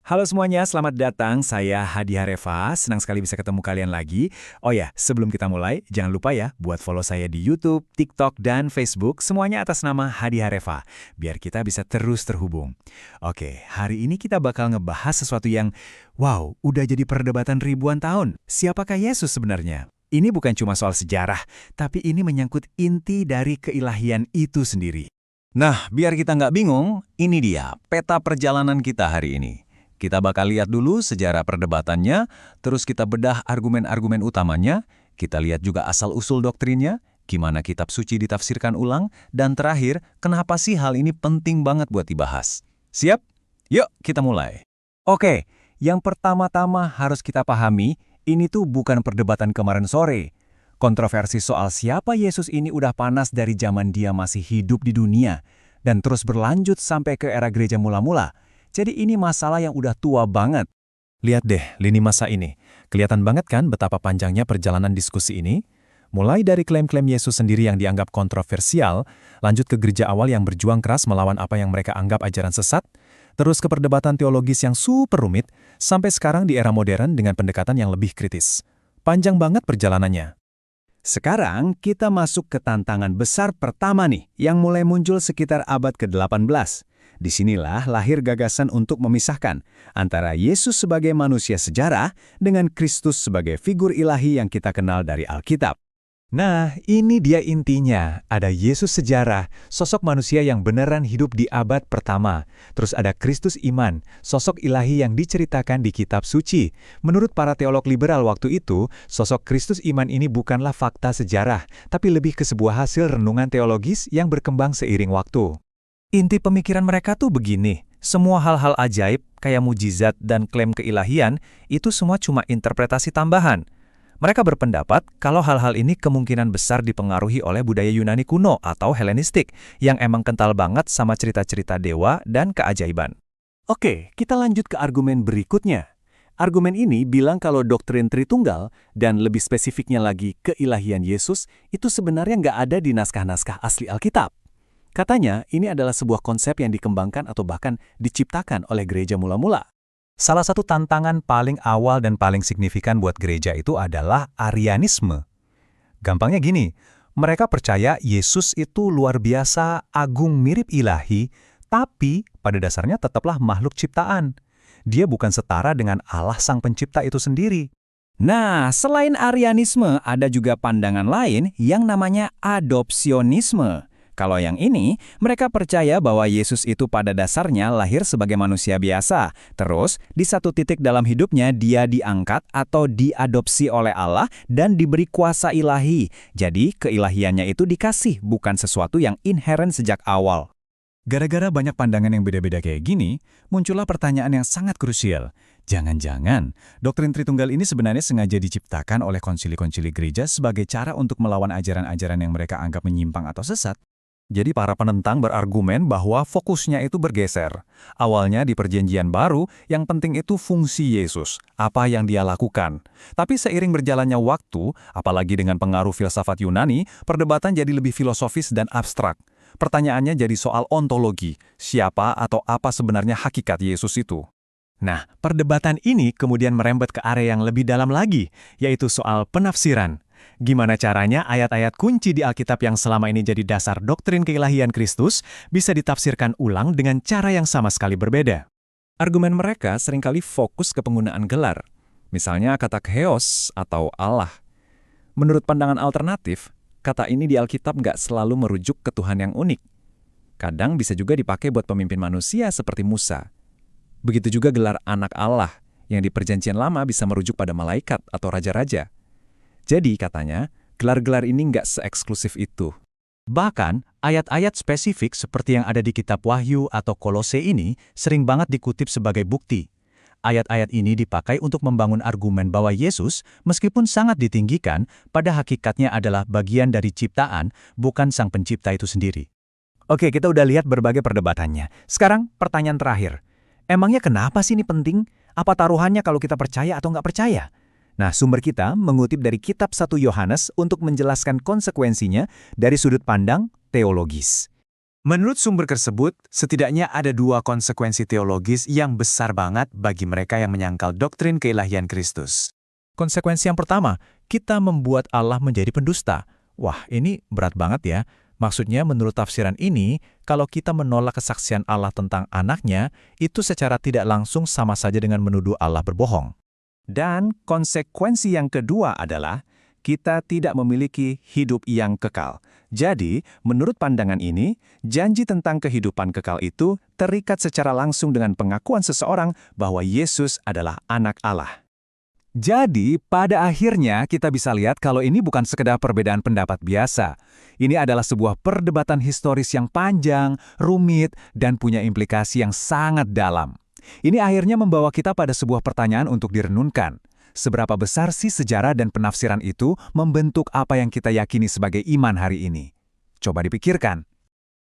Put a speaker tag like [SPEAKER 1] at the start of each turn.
[SPEAKER 1] Halo semuanya, selamat datang. Saya Hadi Hareva. Senang sekali bisa ketemu kalian lagi. Oh ya, sebelum kita mulai, jangan lupa ya buat follow saya di YouTube, TikTok, dan Facebook. Semuanya atas nama Hadi Hareva, biar kita bisa terus terhubung. Oke, hari ini kita bakal ngebahas sesuatu yang, wow, udah jadi perdebatan ribuan tahun. Siapakah Yesus sebenarnya? Ini bukan cuma soal sejarah, tapi ini menyangkut inti dari keilahian itu sendiri.
[SPEAKER 2] Nah, biar kita nggak bingung, ini dia peta perjalanan kita hari ini. Kita bakal lihat dulu sejarah perdebatannya, terus kita bedah argumen-argumen utamanya, kita lihat juga asal-usul doktrinnya, gimana kitab suci ditafsirkan ulang, dan terakhir, kenapa sih hal ini penting banget buat dibahas. Siap? Yuk, kita mulai. Oke, yang pertama-tama harus kita pahami, ini tuh bukan perdebatan kemarin sore. Kontroversi soal siapa Yesus ini udah panas dari zaman dia masih hidup di dunia, dan terus berlanjut sampai ke era gereja mula-mula. Jadi ini masalah yang udah tua banget. Lihat deh lini masa ini. Kelihatan banget kan betapa panjangnya perjalanan diskusi ini? Mulai dari klaim-klaim Yesus sendiri yang dianggap kontroversial, lanjut ke gereja awal yang berjuang keras melawan apa yang mereka anggap ajaran sesat, terus ke perdebatan teologis yang super rumit, sampai sekarang di era modern dengan pendekatan yang lebih kritis. Panjang banget perjalanannya.
[SPEAKER 1] Sekarang kita masuk ke tantangan besar pertama nih, yang mulai muncul sekitar abad ke-18. Disinilah lahir gagasan untuk memisahkan antara Yesus sebagai manusia sejarah dengan Kristus sebagai figur ilahi yang kita kenal dari Alkitab.
[SPEAKER 2] Nah, ini dia intinya. Ada Yesus sejarah, sosok manusia yang beneran hidup di abad pertama. Terus ada Kristus iman, sosok ilahi yang diceritakan di kitab suci. Menurut para teolog liberal waktu itu, sosok Kristus iman ini bukanlah fakta sejarah, tapi lebih ke sebuah hasil renungan teologis yang berkembang seiring waktu. Inti pemikiran mereka tuh begini, semua hal-hal ajaib, kayak mujizat dan klaim keilahian, itu semua cuma interpretasi tambahan. Mereka berpendapat kalau hal-hal ini kemungkinan besar dipengaruhi oleh budaya Yunani kuno atau Helenistik, yang emang kental banget sama cerita-cerita dewa dan keajaiban.
[SPEAKER 1] Oke, kita lanjut ke argumen berikutnya. Argumen ini bilang kalau doktrin Tritunggal, dan lebih spesifiknya lagi keilahian Yesus, itu sebenarnya nggak ada di naskah-naskah asli Alkitab. Katanya, ini adalah sebuah konsep yang dikembangkan atau bahkan diciptakan oleh gereja mula-mula.
[SPEAKER 2] Salah satu tantangan paling awal dan paling signifikan buat gereja itu adalah Arianisme. Gampangnya gini, mereka percaya Yesus itu luar biasa, agung, mirip ilahi, tapi pada dasarnya tetaplah makhluk ciptaan. Dia bukan setara dengan Allah Sang Pencipta itu sendiri.
[SPEAKER 1] Nah, selain Arianisme, ada juga pandangan lain yang namanya adopsionisme. Kalau yang ini, mereka percaya bahwa Yesus itu pada dasarnya lahir sebagai manusia biasa. Terus, di satu titik dalam hidupnya dia diangkat atau diadopsi oleh Allah dan diberi kuasa ilahi. Jadi, keilahiannya itu dikasih, bukan sesuatu yang inheren sejak awal.
[SPEAKER 2] Gara-gara banyak pandangan yang beda-beda kayak gini, muncullah pertanyaan yang sangat krusial. Jangan-jangan, doktrin Tritunggal ini sebenarnya sengaja diciptakan oleh konsili-konsili gereja sebagai cara untuk melawan ajaran-ajaran yang mereka anggap menyimpang atau sesat? Jadi para penentang berargumen bahwa fokusnya itu bergeser. Awalnya di perjanjian baru, yang penting itu fungsi Yesus, apa yang dia lakukan. Tapi seiring berjalannya waktu, apalagi dengan pengaruh filsafat Yunani, perdebatan jadi lebih filosofis dan abstrak. Pertanyaannya jadi soal ontologi, siapa atau apa sebenarnya hakikat Yesus itu. Nah, perdebatan ini kemudian merembet ke area yang lebih dalam lagi, yaitu soal penafsiran. Gimana caranya ayat-ayat kunci di Alkitab yang selama ini jadi dasar doktrin keilahian Kristus bisa ditafsirkan ulang dengan cara yang sama sekali berbeda? Argumen mereka seringkali fokus ke penggunaan gelar. Misalnya kata Theos atau Allah. Menurut pandangan alternatif, kata ini di Alkitab nggak selalu merujuk ke Tuhan yang unik. Kadang bisa juga dipakai buat pemimpin manusia seperti Musa. Begitu juga gelar anak Allah, yang di perjanjian lama bisa merujuk pada malaikat atau raja-raja. Jadi katanya, gelar-gelar ini nggak se-eksklusif itu. Bahkan, ayat-ayat spesifik seperti yang ada di kitab Wahyu atau Kolose ini sering banget dikutip sebagai bukti. Ayat-ayat ini dipakai untuk membangun argumen bahwa Yesus, meskipun sangat ditinggikan, pada hakikatnya adalah bagian dari ciptaan, bukan Sang Pencipta itu sendiri. Oke, kita udah lihat berbagai perdebatannya. Sekarang, pertanyaan terakhir. Emangnya kenapa sih ini penting? Apa taruhannya kalau kita percaya atau nggak percaya? Nah, sumber kita mengutip dari kitab 1 Yohanes untuk menjelaskan konsekuensinya dari sudut pandang teologis.
[SPEAKER 3] Menurut sumber tersebut, setidaknya ada dua konsekuensi teologis yang besar banget bagi mereka yang menyangkal doktrin keilahian Kristus.
[SPEAKER 2] Konsekuensi yang pertama, kita membuat Allah menjadi pendusta. Wah, ini berat banget ya. Maksudnya menurut tafsiran ini, kalau kita menolak kesaksian Allah tentang anaknya, itu secara tidak langsung sama saja dengan menuduh Allah berbohong.
[SPEAKER 1] Dan konsekuensi yang kedua adalah kita tidak memiliki hidup yang kekal. Jadi, menurut pandangan ini, janji tentang kehidupan kekal itu terikat secara langsung dengan pengakuan seseorang bahwa Yesus adalah anak Allah. Jadi, pada akhirnya kita bisa lihat kalau ini bukan sekedar perbedaan pendapat biasa. Ini adalah sebuah perdebatan historis yang panjang, rumit, dan punya implikasi yang sangat dalam. Ini akhirnya membawa kita pada sebuah pertanyaan untuk direnungkan. Seberapa besar sih sejarah dan penafsiran itu membentuk apa yang kita yakini sebagai iman hari ini? Coba dipikirkan.